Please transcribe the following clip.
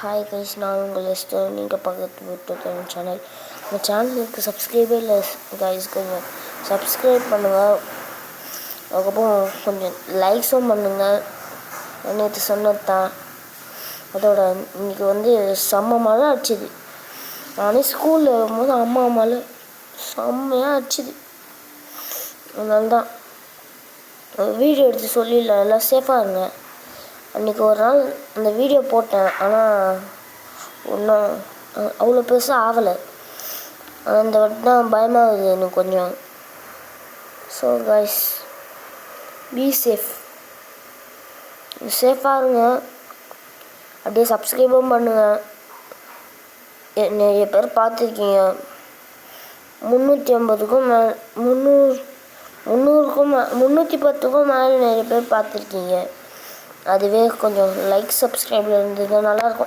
Hi guys, நான் உங்கள் ester. நீங்கள் பக்கத்து விட்டு சேனல். நம்ம சேனலுக்கு சப்ஸ்கிரைபே இல்லை கைஸ். கொஞ்சம் சப்ஸ்கிரைப் பண்ணுங்கள். அதுக்கப்புறம் கொஞ்சம் லைக்ஸும் பண்ணுங்கள். நேற்று சொன்னது தான். அதோட இன்றைக்கி செம்ம மழை அடிச்சுது. நானே ஸ்கூலில் இருக்கும்போது அம்மா மழை செம்மையாக அடிச்சுது. அதனால தான் வீடியோ எடுத்து சொல்லிடலாம், எல்லாம் சேஃபாக இருங்க. அன்றைக்கி ஒரு நாள் அந்த வீடியோ போட்டேன், ஆனால் ஒன்றும் அவ்வளோ பெருசாக ஆகலை. அந்த வாட்டி தான் பயமாகுது எனக்கு கொஞ்சம். ஸோ கைஸ், பி சேஃபாக இருங்க. அப்படியே சப்ஸ்கிரைபும் பண்ணுங்கள். நிறைய பேர் பார்த்துருக்கீங்க. 350க்கும் மேலே 310க்கும் மேலே நிறைய பேர் பார்த்துருக்கீங்க. அதுவே கொஞ்சம் லைக் சப்ஸ்கிரைபில் இருந்தது நல்லாயிருக்கும்.